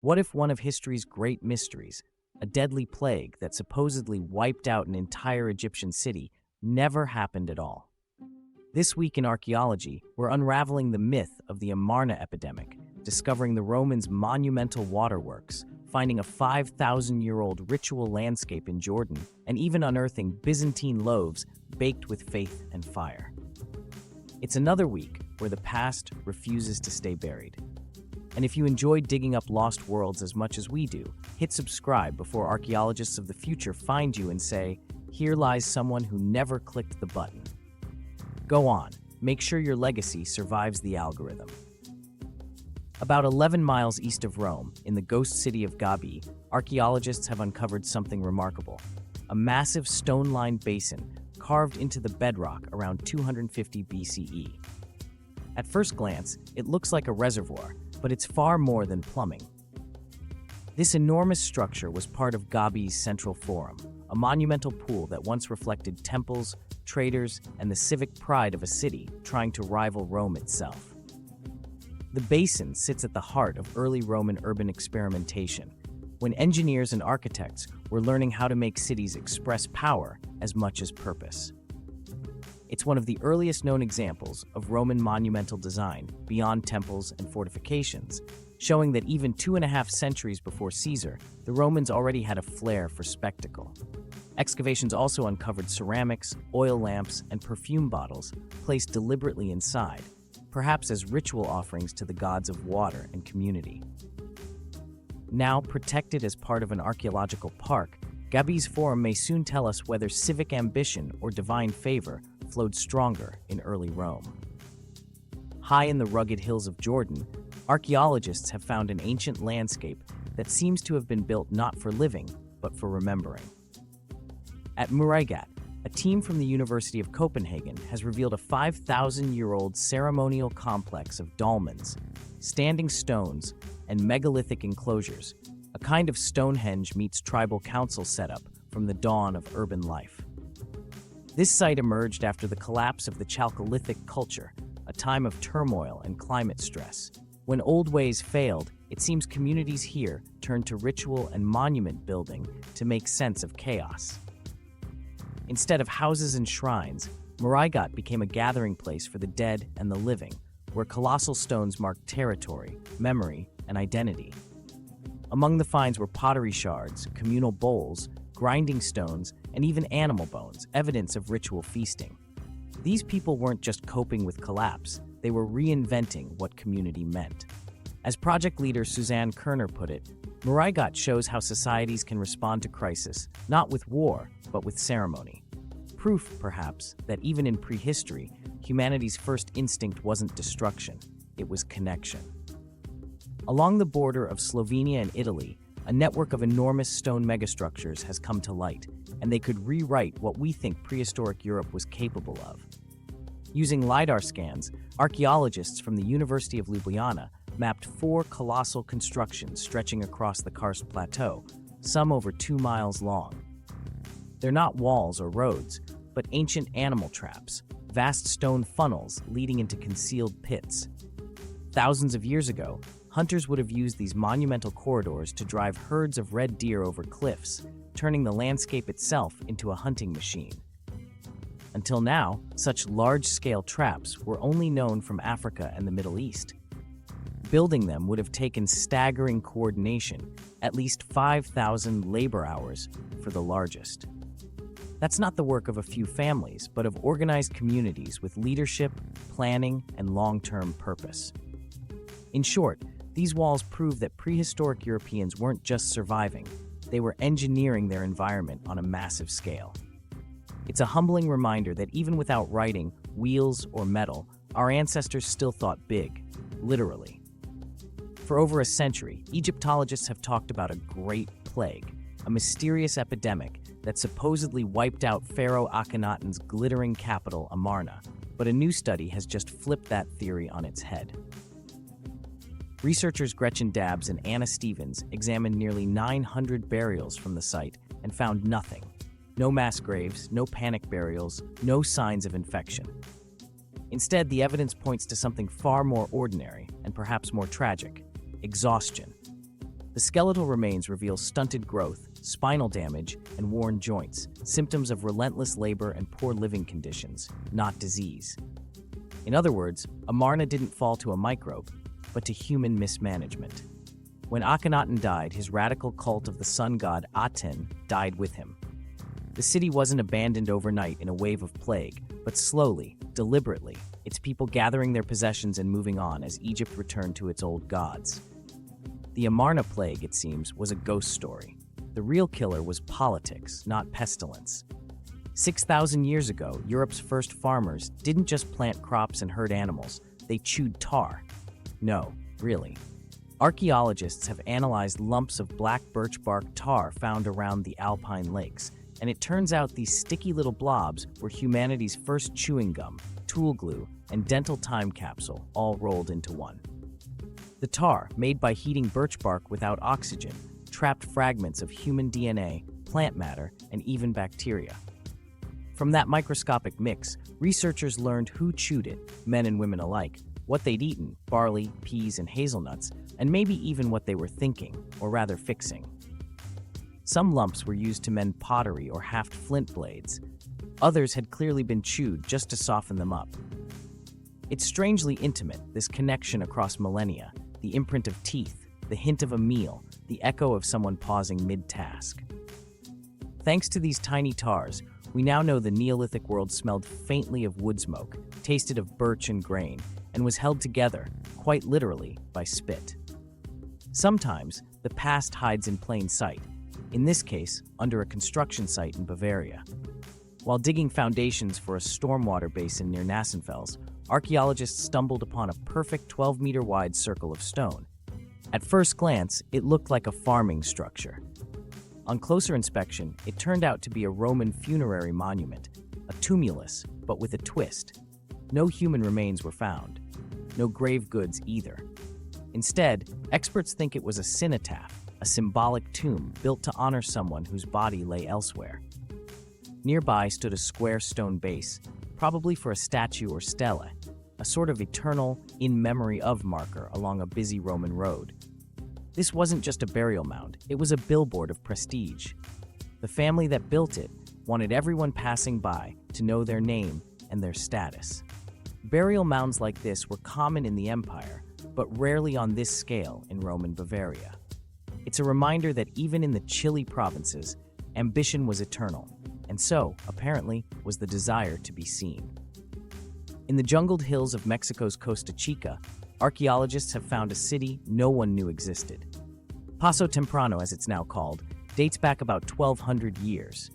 What if one of history's great mysteries, a deadly plague that supposedly wiped out an entire Egyptian city, never happened at all? This week in archaeology, we're unraveling the myth of the Amarna epidemic, discovering the Romans' monumental waterworks, finding a 5,000-year-old ritual landscape in Jordan, and even unearthing Byzantine loaves baked with faith and fire. It's another week where the past refuses to stay buried. And if you enjoy digging up lost worlds as much as we do, hit subscribe before archaeologists of the future find you and say, "Here lies someone who never clicked the button." Go on, make sure your legacy survives the algorithm. About 11 miles east of Rome, in the ghost city of Gabi, archaeologists have uncovered something remarkable: a massive stone-lined basin carved into the bedrock around 250 BCE. At first glance, it looks like a reservoir, but it's far more than plumbing. This enormous structure was part of Gabi's central forum, a monumental pool that once reflected temples, traders, and the civic pride of a city trying to rival Rome itself. The basin sits at the heart of early Roman urban experimentation, when engineers and architects were learning how to make cities express power as much as purpose. It's one of the earliest known examples of Roman monumental design beyond temples and fortifications, showing that even 2.5 centuries before Caesar, the Romans already had a flair for spectacle. Excavations also uncovered ceramics, oil lamps, and perfume bottles placed deliberately inside, perhaps as ritual offerings to the gods of water and community. Now protected as part of an archaeological park, Gabi's forum may soon tell us whether civic ambition or divine favor flowed stronger in early Rome. High in the rugged hills of Jordan, archaeologists have found an ancient landscape that seems to have been built not for living, but for remembering. At Muraygat, a team from the University of Copenhagen has revealed a 5,000-year-old ceremonial complex of dolmens, standing stones, and megalithic enclosures, a kind of Stonehenge meets tribal council setup from the dawn of urban life. This site emerged after the collapse of the Chalcolithic culture, a time of turmoil and climate stress. When old ways failed, it seems communities here turned to ritual and monument building to make sense of chaos. Instead of houses and shrines, Muraygat became a gathering place for the dead and the living, where colossal stones marked territory, memory, and identity. Among the finds were pottery shards, communal bowls, grinding stones, and even animal bones, evidence of ritual feasting. These people weren't just coping with collapse, they were reinventing what community meant. As project leader Suzanne Kerner put it, Muraygat shows how societies can respond to crisis, not with war, but with ceremony. Proof, perhaps, that even in prehistory, humanity's first instinct wasn't destruction, it was connection. Along the border of Slovenia and Italy, a network of enormous stone megastructures has come to light, and they could rewrite what we think prehistoric Europe was capable of. Using LiDAR scans, archaeologists from the University of Ljubljana mapped 4 colossal constructions stretching across the karst plateau, some over 2 miles long. They're not walls or roads, but ancient animal traps, vast stone funnels leading into concealed pits. Thousands of years ago, hunters would have used these monumental corridors to drive herds of red deer over cliffs, turning the landscape itself into a hunting machine. Until now, such large-scale traps were only known from Africa and the Middle East. Building them would have taken staggering coordination, at least 5,000 labor hours for the largest. That's not the work of a few families, but of organized communities with leadership, planning, and long-term purpose. In short, these walls prove that prehistoric Europeans weren't just surviving, they were engineering their environment on a massive scale. It's a humbling reminder that even without writing, wheels, or metal, our ancestors still thought big, literally. For over a century, Egyptologists have talked about a great plague, a mysterious epidemic that supposedly wiped out Pharaoh Akhenaten's glittering capital, Amarna, but a new study has just flipped that theory on its head. Researchers Gretchen Dabbs and Anna Stevens examined nearly 900 burials from the site and found nothing. No mass graves, no panic burials, no signs of infection. Instead, the evidence points to something far more ordinary and perhaps more tragic: exhaustion. The skeletal remains reveal stunted growth, spinal damage, and worn joints, symptoms of relentless labor and poor living conditions, not disease. In other words, Amarna didn't fall to a microbe, but to human mismanagement. When Akhenaten died, his radical cult of the sun god Aten died with him. The city wasn't abandoned overnight in a wave of plague, but slowly, deliberately, its people gathering their possessions and moving on as Egypt returned to its old gods. The Amarna plague, it seems, was a ghost story. The real killer was politics, not pestilence. 6,000 years ago, Europe's first farmers didn't just plant crops and herd animals, they chewed tar. No, really. Archaeologists have analyzed lumps of black birch bark tar found around the Alpine lakes, and it turns out these sticky little blobs were humanity's first chewing gum, tool glue, and dental time capsule, all rolled into one. The tar, made by heating birch bark without oxygen, trapped fragments of human DNA, plant matter, and even bacteria. From that microscopic mix, researchers learned who chewed it, men and women alike, what they'd eaten, barley, peas, and hazelnuts, and maybe even what they were thinking, or rather fixing. Some lumps were used to mend pottery or haft flint blades. Others had clearly been chewed just to soften them up. It's strangely intimate, this connection across millennia, the imprint of teeth, the hint of a meal, the echo of someone pausing mid-task. Thanks to these tiny tars, we now know the Neolithic world smelled faintly of wood smoke, tasted of birch and grain, and was held together, quite literally, by spit. Sometimes, the past hides in plain sight, in this case, under a construction site in Bavaria. While digging foundations for a stormwater basin near Nassenfels, archaeologists stumbled upon a perfect 12-meter-wide circle of stone. At first glance, it looked like a farming structure. On closer inspection, it turned out to be a Roman funerary monument, a tumulus, but with a twist. No human remains were found. No grave goods either. Instead, experts think it was a cenotaph, a symbolic tomb built to honor someone whose body lay elsewhere. Nearby stood a square stone base, probably for a statue or stele, a sort of eternal, in memory of marker along a busy Roman road. This wasn't just a burial mound, it was a billboard of prestige. The family that built it wanted everyone passing by to know their name and their status. Burial mounds like this were common in the empire, but rarely on this scale in Roman Bavaria. It's a reminder that even in the chilly provinces, ambition was eternal, and so, apparently, was the desire to be seen. In the jungled hills of Mexico's Costa Chica, archaeologists have found a city no one knew existed. Paso Temprano, as it's now called, dates back about 1,200 years.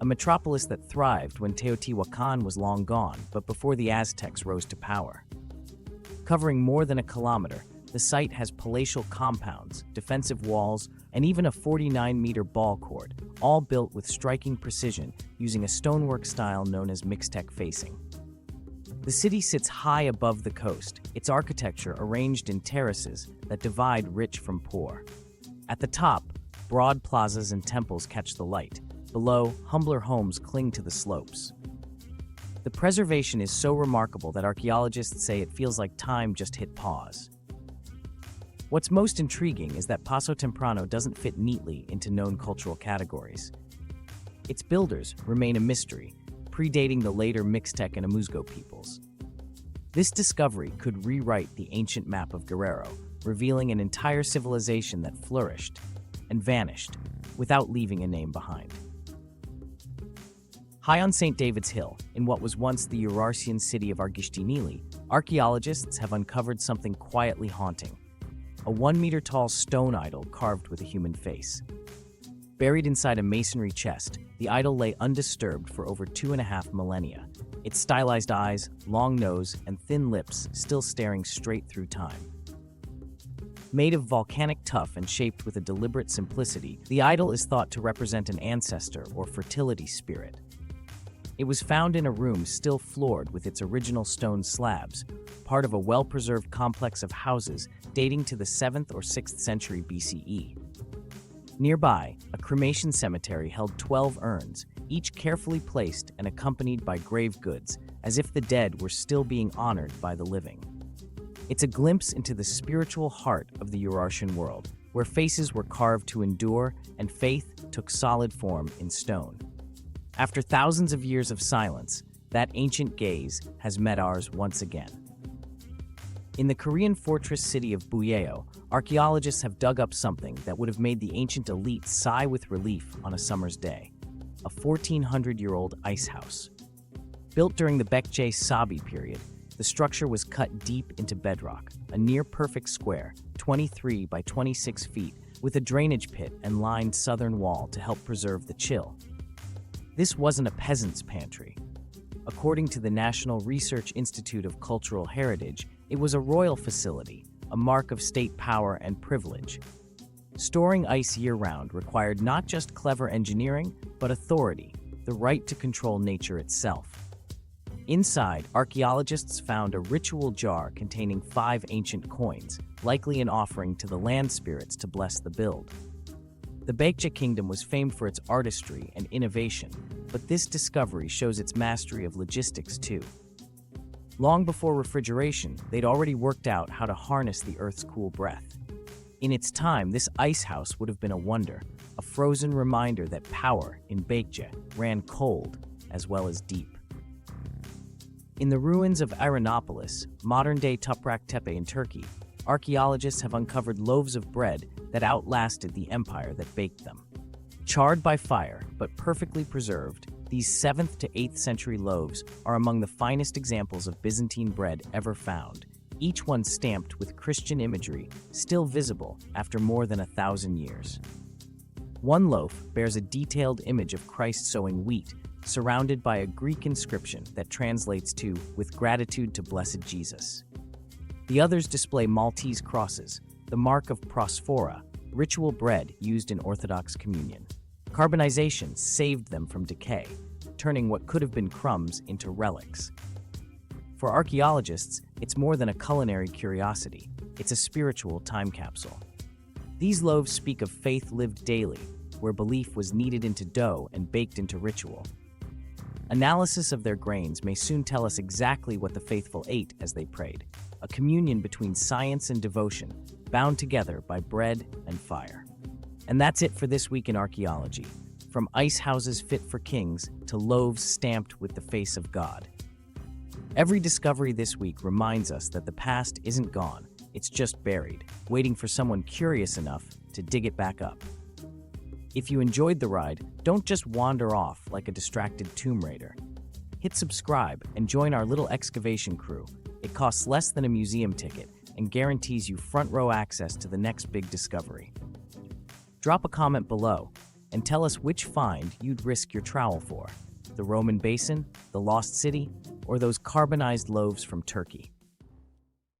A metropolis that thrived when Teotihuacan was long gone, but before the Aztecs rose to power. Covering more than a kilometer, the site has palatial compounds, defensive walls, and even a 49-meter ball court, all built with striking precision using a stonework style known as Mixtec facing. The city sits high above the coast, its architecture arranged in terraces that divide rich from poor. At the top, broad plazas and temples catch the light. Below, humbler homes cling to the slopes. The preservation is so remarkable that archaeologists say it feels like time just hit pause. What's most intriguing is that Paso Temprano doesn't fit neatly into known cultural categories. Its builders remain a mystery, predating the later Mixtec and Amuzgo peoples. This discovery could rewrite the ancient map of Guerrero, revealing an entire civilization that flourished and vanished without leaving a name behind. High on St. David's Hill, in what was once the Urartian city of Argishtinili, archaeologists have uncovered something quietly haunting: a 1-meter-tall stone idol carved with a human face. Buried inside a masonry chest, the idol lay undisturbed for over 2.5 millennia, its stylized eyes, long nose, and thin lips still staring straight through time. Made of volcanic tuff and shaped with a deliberate simplicity, the idol is thought to represent an ancestor or fertility spirit. It was found in a room still floored with its original stone slabs, part of a well-preserved complex of houses dating to the 7th or 6th century BCE. Nearby, a cremation cemetery held 12 urns, each carefully placed and accompanied by grave goods, as if the dead were still being honored by the living. It's a glimpse into the spiritual heart of the Urartian world, where faces were carved to endure and faith took solid form in stone. After thousands of years of silence, that ancient gaze has met ours once again. In the Korean fortress city of Buyeo, archaeologists have dug up something that would have made the ancient elite sigh with relief on a summer's day: a 1,400-year-old ice house. Built during the Baekje Sabi period, the structure was cut deep into bedrock, a near-perfect square, 23 by 26 feet, with a drainage pit and lined southern wall to help preserve the chill. This wasn't a peasant's pantry. According to the National Research Institute of Cultural Heritage, it was a royal facility, a mark of state power and privilege. Storing ice year-round required not just clever engineering, but authority, the right to control nature itself. Inside, archaeologists found a ritual jar containing 5 ancient coins, likely an offering to the land spirits to bless the build. The Baekje kingdom was famed for its artistry and innovation, but this discovery shows its mastery of logistics too. Long before refrigeration, they'd already worked out how to harness the Earth's cool breath. In its time, this ice house would have been a wonder, a frozen reminder that power in Baekje ran cold as well as deep. In the ruins of Iranopolis, modern-day Toprak Tepe in Turkey, archaeologists have uncovered loaves of bread that outlasted the empire that baked them. Charred by fire, but perfectly preserved, these 7th to 8th century loaves are among the finest examples of Byzantine bread ever found, each one stamped with Christian imagery, still visible after more than 1,000 years. One loaf bears a detailed image of Christ sowing wheat, surrounded by a Greek inscription that translates to, "With gratitude to blessed Jesus." The others display Maltese crosses, the mark of prosphora, ritual bread used in Orthodox communion. Carbonization saved them from decay, turning what could have been crumbs into relics. For archaeologists, it's more than a culinary curiosity, it's a spiritual time capsule. These loaves speak of faith lived daily, where belief was kneaded into dough and baked into ritual. Analysis of their grains may soon tell us exactly what the faithful ate as they prayed, a communion between science and devotion, bound together by bread and fire. And that's it for this week in archaeology, from ice houses fit for kings to loaves stamped with the face of God. Every discovery this week reminds us that the past isn't gone, it's just buried, waiting for someone curious enough to dig it back up. If you enjoyed the ride, don't just wander off like a distracted tomb raider. Hit subscribe and join our little excavation crew. It costs less than a museum ticket and guarantees you front row access to the next big discovery. Drop a comment below and tell us which find you'd risk your trowel for: the Roman basin, the lost city, or those carbonized loaves from Turkey.